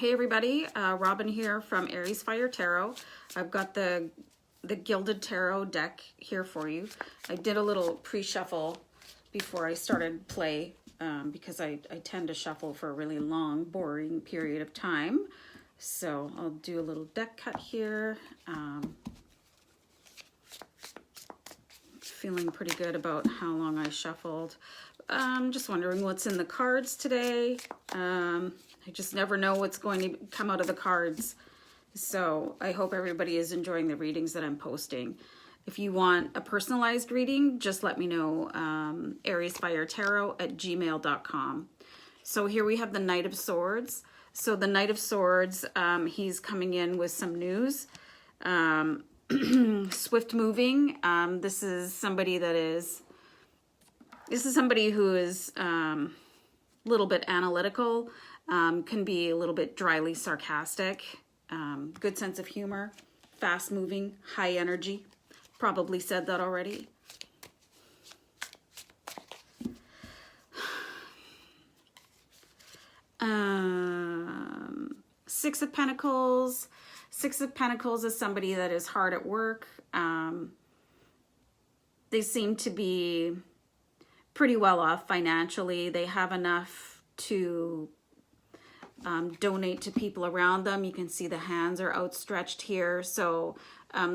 Hey everybody, Robin here from AriesFireTarot. I've got the Gilded Tarot deck here for you. I did a little pre-shuffle before I started play because I tend to shuffle for a really long, boring period of time. So I'll do a little deck cut here. Feeling pretty good about how long I shuffled. Just wondering what's in the cards today. I just never know what's going to come out of the cards. So I hope everybody is enjoying the readings that I'm posting. If you want a personalized reading, just let me know. AriesFireTarot@gmail.com. So here we have the Knight of Swords. So the Knight of Swords, he's coming in with some news. Swift moving. This is somebody who is a little bit analytical, can be a little bit dryly sarcastic, good sense of humor, fast moving, high energy. Probably said that already. Six of Pentacles. Six of Pentacles is somebody that is hard at work. They seem to be pretty well off financially. They have enough to donate to people around them. You can see the hands are outstretched here. So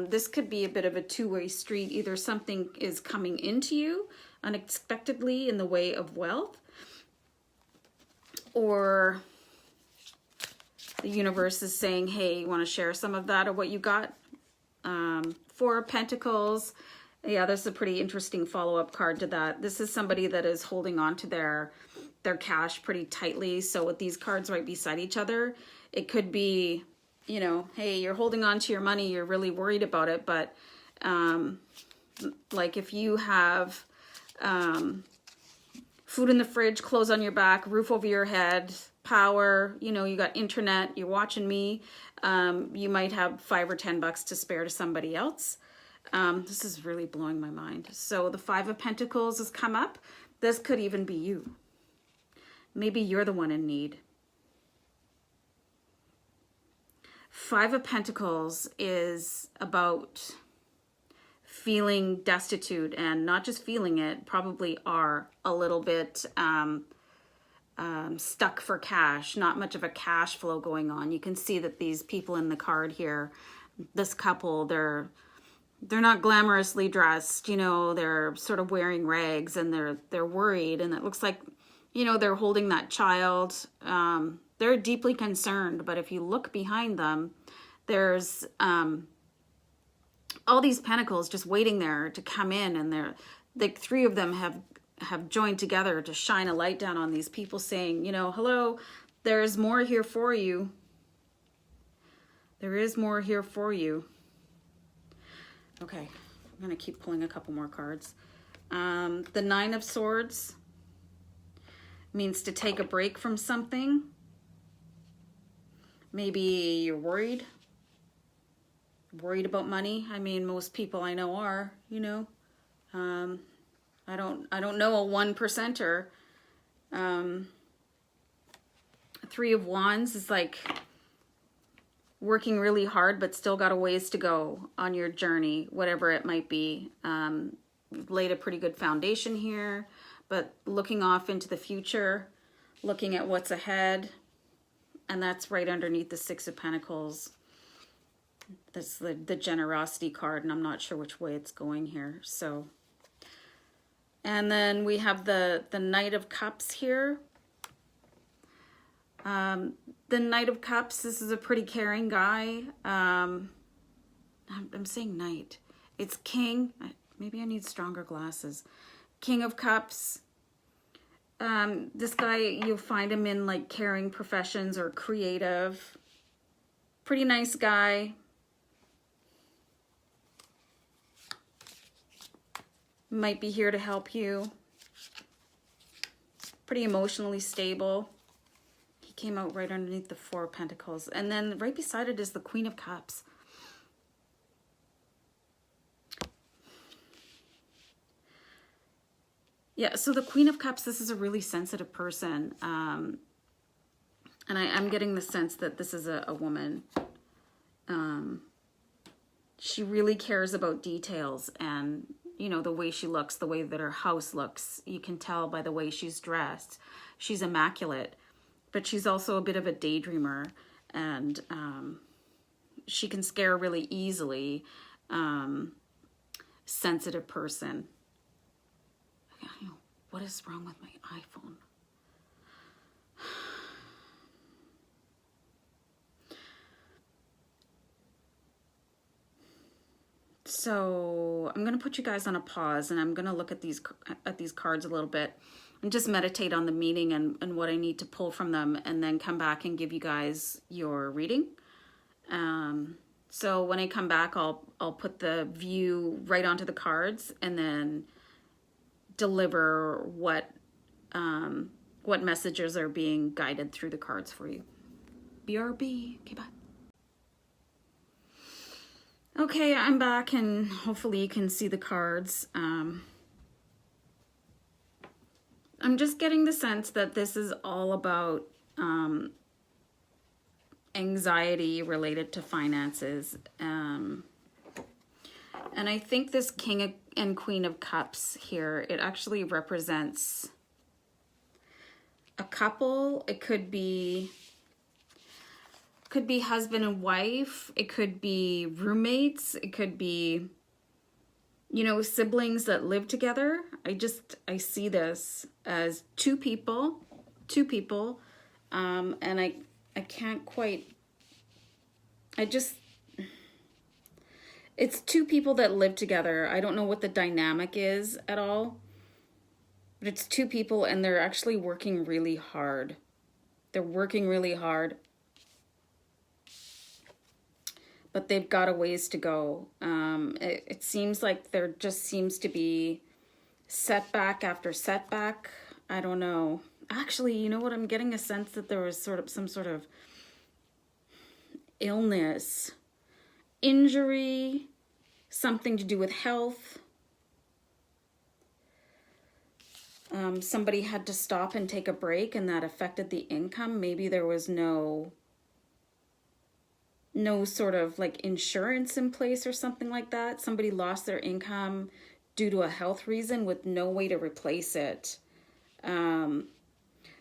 this could be a bit of a two-way street. Either something is coming into you unexpectedly in the way of wealth, or the universe is saying, hey, you want to share some of that or what you got? Four of Pentacles. Yeah, this is a pretty interesting follow-up card to that. This is somebody that is holding on to their cash pretty tightly. So with these cards right beside each other, it could be, you know, hey, you're holding on to your money, you're really worried about it, but like if you have food in the fridge, clothes on your back, roof over your head, power, you know, you got internet, you're watching me, you might have $5 or $10 to spare to somebody else. This is really blowing my mind. So the Five of Pentacles has come up. This could even be you. Maybe you're the one in need. Five of Pentacles is about feeling destitute, and not just feeling it, probably are a little bit stuck for cash, not much of a cash flow going on. You can see that these people in the card here, this couple, they're not glamorously dressed, you know, they're sort of wearing rags, and they're worried, and it looks like, you know, they're holding that child. They're deeply concerned, but if you look behind them, there's all these pentacles just waiting there to come in, and the three of them have joined together to shine a light down on these people, saying, you know, hello, there's more here for you. There is more here for you. Okay, I'm going to keep pulling a couple more cards. The Nine of Swords means to take a break from something. Maybe you're worried about money. I mean, most people I know are, you know. I don't know a 1%er. Three of Wands is like working really hard, but still got a ways to go on your journey, whatever it might be. You've laid a pretty good foundation here, but looking off into the future, looking at what's ahead, and that's right underneath the Six of Pentacles. That's the generosity card, and I'm not sure which way it's going here. So, and then we have the Knight of Cups here. The Knight of Cups, this is a pretty caring guy. I'm saying Knight. It's King. Maybe I need stronger glasses. King of Cups. This guy, you'll find him in like caring professions or creative. Pretty nice guy. Might be here to help you. Pretty emotionally stable. He came out right underneath the Four of Pentacles. And then right beside it is the Queen of Cups. Yeah, so the Queen of Cups, this is a really sensitive person. And I'm getting the sense that this is a woman. She really cares about details and, you know, the way she looks, the way that her house looks. You can tell by the way she's dressed. She's immaculate, but she's also a bit of a daydreamer, and she can scare really easily. Sensitive person. What is wrong with my iPhone? So I'm going to put you guys on a pause, and I'm going to look at these cards a little bit and just meditate on the meaning and what I need to pull from them, and then come back and give you guys your reading. So when I come back, I'll put the view right onto the cards and then deliver what messages are being guided through the cards for you. BRB. Okay, bye. Okay, I'm back, and hopefully you can see the cards. I'm just getting the sense that this is all about anxiety related to finances. And I think this King and Queen of Cups here, it actually represents a couple. It could be husband and wife. It could be roommates. It could be, you know, siblings that live together. I see this as two people, and I can't quite, it's two people that live together. I don't know what the dynamic is at all, but it's two people, and they're actually working really hard. They're working really hard, but they've got a ways to go. It seems like there just seems to be setback after setback. I don't know. Actually, you know what? I'm getting a sense that there was some sort of illness, injury, something to do with health. Somebody had to stop and take a break, and that affected the income. Maybe there was no sort of like insurance in place or something like that. Somebody lost their income due to a health reason with no way to replace it.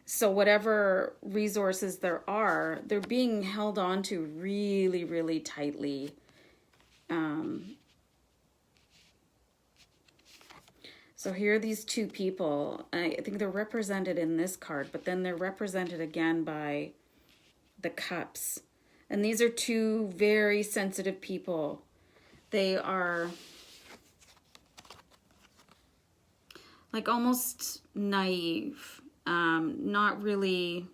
So whatever resources there are, they're being held on to really, really tightly. So here are these two people. I think they're represented in this card, but then they're represented again by the cups. And these are two very sensitive people. They are like almost naive, not really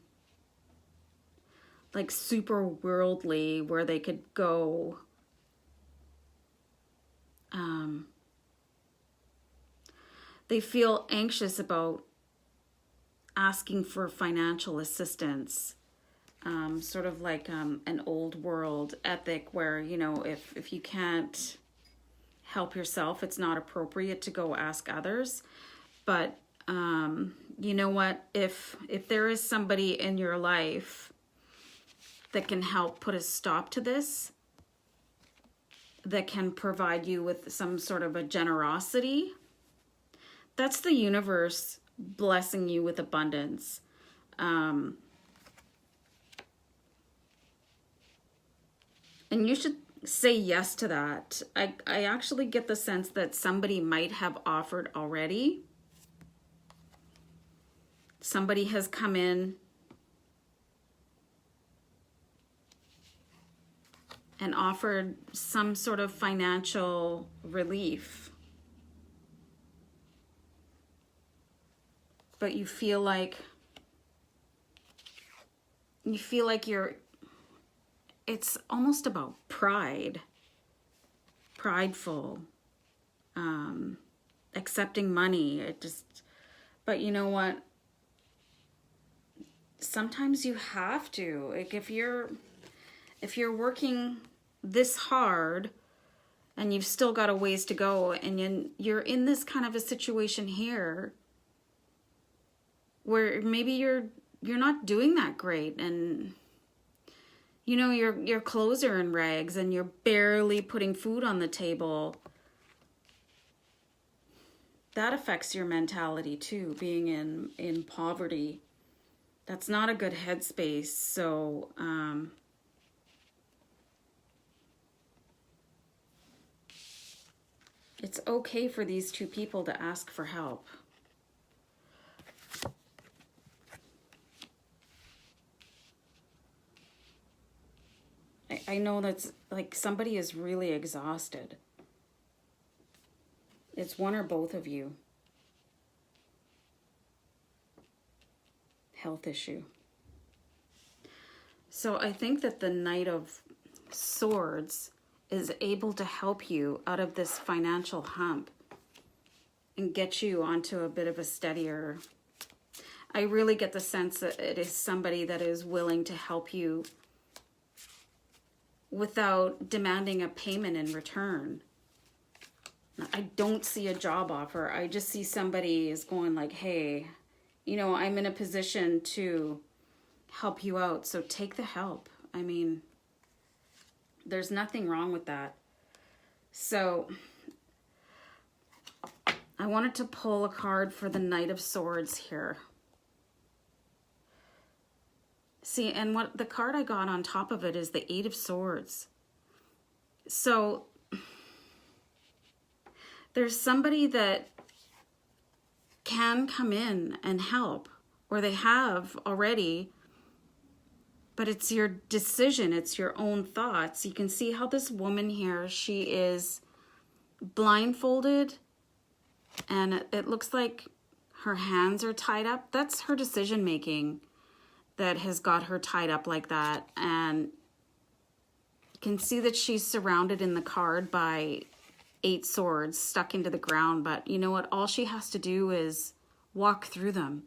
like super worldly where they could go. They feel anxious about asking for financial assistance. Sort of like an old world ethic where, you know, if you can't help yourself, it's not appropriate to go ask others. But you know what? If there is somebody in your life that can help put a stop to this, that can provide you with some sort of a generosity, that's the universe blessing you with abundance. And you should say yes to that. I actually get the sense that somebody might have offered already. Somebody has come in and offered some sort of financial relief. But you feel like it's almost about pride, prideful, accepting money. But you know what? Sometimes you have to. Like if you're working this hard and you've still got a ways to go, and you're in this kind of a situation here where maybe you're you're not doing that great, and you know, your clothes are in rags and you're barely putting food on the table. That affects your mentality too, being in poverty. That's not a good headspace. So it's okay for these two people to ask for help. I know that's like somebody is really exhausted. It's one or both of you. Health issue. So I think that the Knight of Swords is able to help you out of this financial hump and get you onto a bit of a steadier. I really get the sense that it is somebody that is willing to help you without demanding a payment in return. I don't see a job offer. I just see somebody is going like, hey, you know, I'm in a position to help you out, so take the help. I mean, there's nothing wrong with that. So I wanted to pull a card for the Knight of Swords here. See, and what the card I got on top of it is the Eight of Swords. So there's somebody that can come in and help, or they have already, but it's your decision, it's your own thoughts. You can see how this woman here, she is blindfolded, and it looks like her hands are tied up. That's her decision making that has got her tied up like that. And you can see that she's surrounded in the card by 8 swords stuck into the ground, but you know what? All she has to do is walk through them.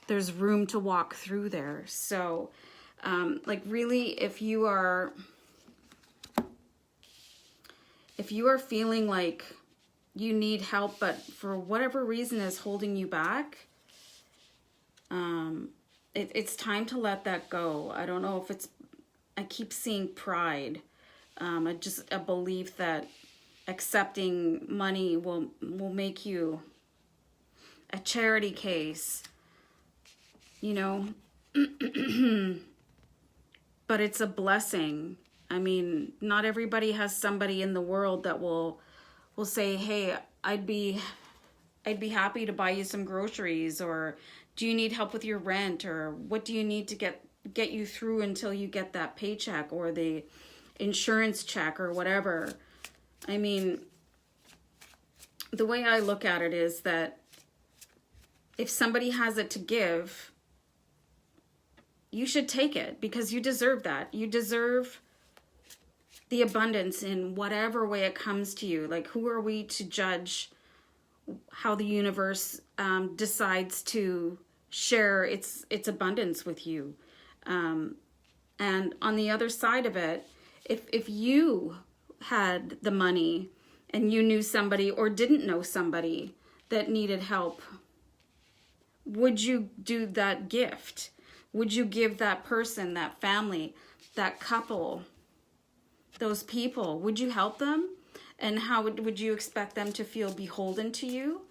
There's room to walk through there. So, like really, if you are feeling like you need help, but for whatever reason is holding you back, it's time to let that go. I don't know if it's, I keep seeing pride, a belief that accepting money will make you a charity case, you know. But it's a blessing. I mean, not everybody has somebody in the world that will say, hey, I'd be happy to buy you some groceries, or do you need help with your rent, or what do you need to get you through until you get that paycheck or the insurance check or whatever. I mean, the way I look at it is that if somebody has it to give, you should take it, because you deserve that. You deserve the abundance in whatever way it comes to you. Like, who are we to judge how the universe decides to share its abundance with you? And on the other side of it, if you had the money and you knew somebody or didn't know somebody that needed help, would you do that gift? Would you give that person, that family, that couple, those people, would you help them? And how would you expect them to feel beholden to you?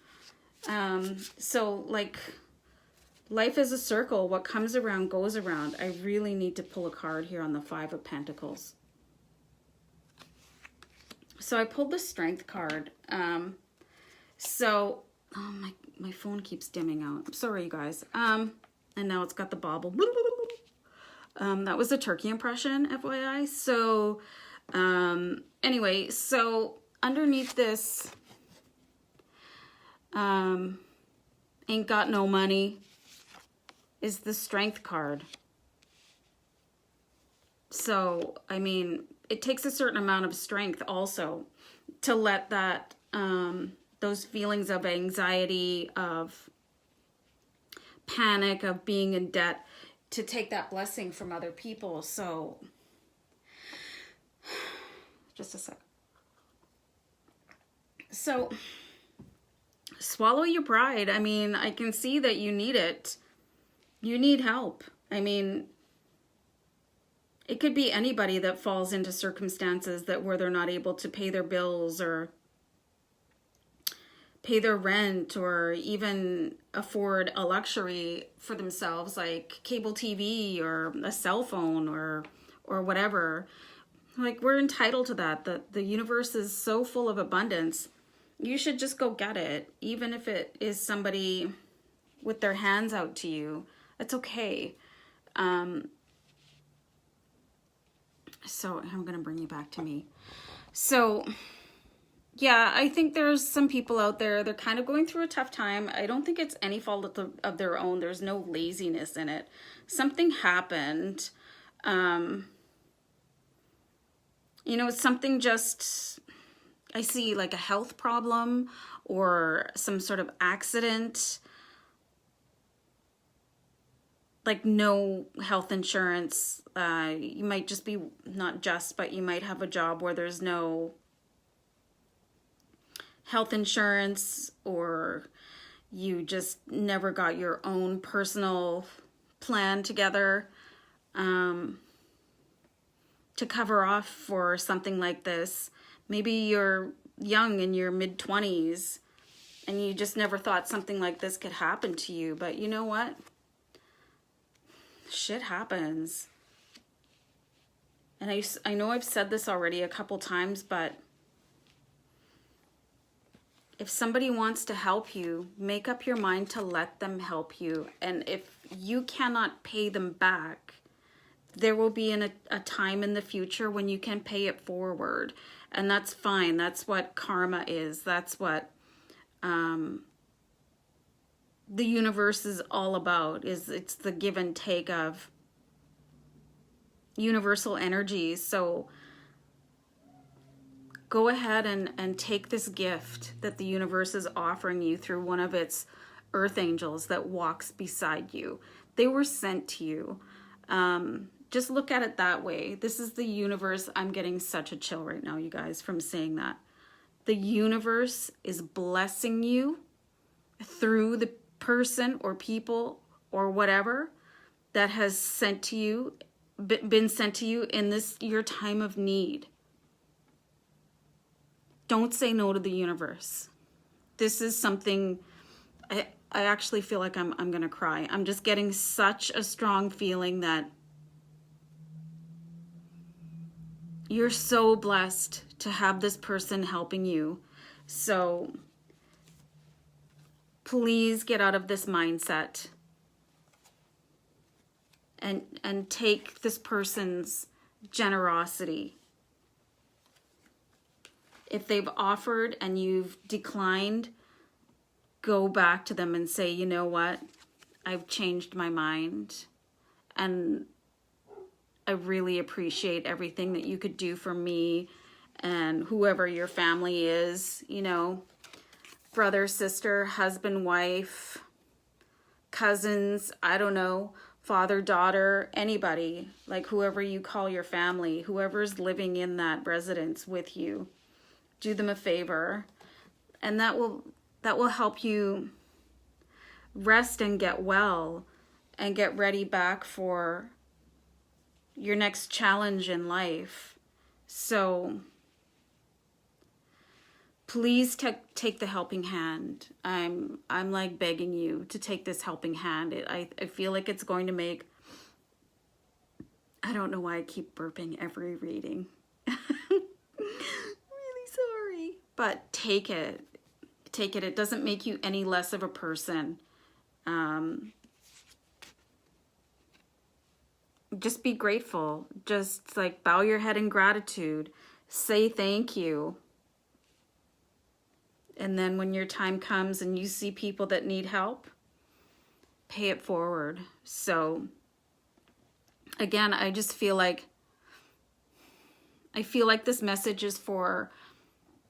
So, like, life is a circle. What comes around goes around. I really need to pull a card here on the Five of Pentacles. So I pulled the Strength card. Oh, my phone keeps dimming out. I'm sorry, you guys. And now it's got the bobble. That was a turkey impression, FYI. So, anyway, so underneath this, ain't got no money, is the Strength card. So, I mean, it takes a certain amount of strength also to let that, those feelings of anxiety, of panic, of being in debt, to take that blessing from other people. So, just a sec. So, swallow your pride. I mean, I can see that you need it. You need help. I mean, it could be anybody that falls into circumstances that where they're not able to pay their bills or pay their rent or even afford a luxury for themselves like cable TV or a cell phone or whatever. Like, we're entitled to that. The universe is so full of abundance. You should just go get it. Even if it is somebody with their hands out to you, it's okay. So I'm going to bring you back to me. So yeah, I think there's some people out there, they're kind of going through a tough time. I don't think it's any fault of their own. There's no laziness in it. Something happened. You know, it's something just, I see like a health problem or some sort of accident. Like no health insurance. You might just be, not just, but you might have a job where there's no health insurance, or you just never got your own personal plan together to cover off for something like this. Maybe you're young in your mid-20s and you just never thought something like this could happen to you. But you know what? Shit happens. And I know I've said this already a couple times, but if somebody wants to help you, make up your mind to let them help you. And if you cannot pay them back, there will be a time in the future when you can pay it forward. And that's fine. That's what karma is. That's what the universe is all about. It's the give and take of universal energy. So go ahead and take this gift that the universe is offering you through one of its earth angels that walks beside you. They were sent to you. Just look at it that way. This is the universe. I'm getting such a chill right now, you guys, from saying that. The universe is blessing you through the person or people or whatever that has sent to you, been sent to you in this your time of need. Don't say no to the universe. This is something, I actually feel like I'm gonna cry. I'm just getting such a strong feeling that you're so blessed to have this person helping you. So please get out of this mindset and take this person's generosity. If they've offered and you've declined, go back to them and say, you know what? I've changed my mind. And I really appreciate everything that you could do for me and whoever your family is, you know, brother, sister, husband, wife, cousins, I don't know, father, daughter, anybody, like whoever you call your family, whoever's living in that residence with you. Do them a favor, and that will help you rest and get well and get ready back for your next challenge in life. So please take the helping hand. I'm like begging you to take this helping hand. I feel like it's going to make, I don't know why I keep burping every reading. Sorry, but take it. It doesn't make you any less of a person. Just be grateful. Just like bow your head in gratitude. Say thank you. And then when your time comes and you see people that need help, pay it forward. So again, I just feel like this message is for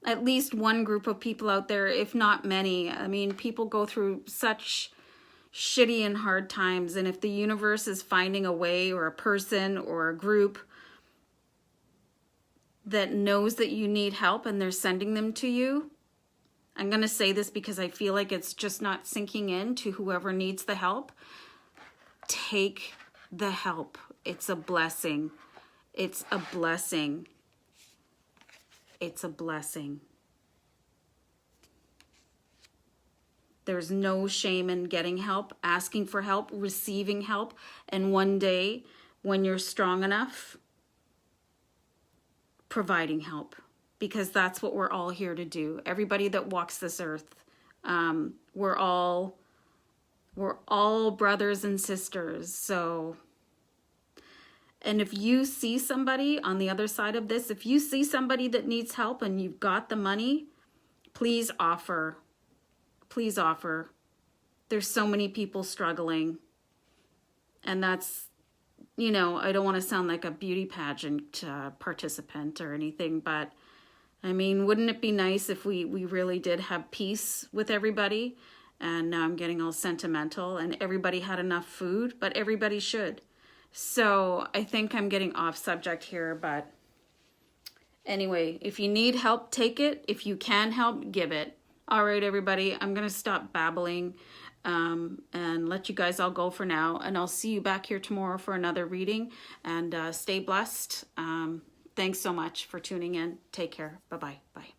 at least one group of people out there, if not many. I mean, people go through such shitty and hard times, and if the universe is finding a way, or a person or a group that knows that you need help and they're sending them to you, I'm going to say this because I feel like it's just not sinking in to whoever needs the help. take the help. It's a blessing. It's a blessing. It's a blessing. There's no shame in getting help, asking for help, receiving help, and one day when you're strong enough, providing help, because that's what we're all here to do. Everybody that walks this earth, we're all brothers and sisters. So, and if you see somebody on the other side of this, if you see somebody that needs help and you've got the money, please offer. Please offer. There's so many people struggling. And that's, you know, I don't want to sound like a beauty pageant participant or anything, but I mean, wouldn't it be nice if we really did have peace with everybody? And now I'm getting all sentimental, and everybody had enough food, but everybody should. So I think I'm getting off subject here, but anyway, if you need help, take it. If you can help, give it. All right, everybody, I'm going to stop babbling and let you guys all go for now. And I'll see you back here tomorrow for another reading. And stay blessed. Thanks so much for tuning in. Take care. Bye-bye. Bye.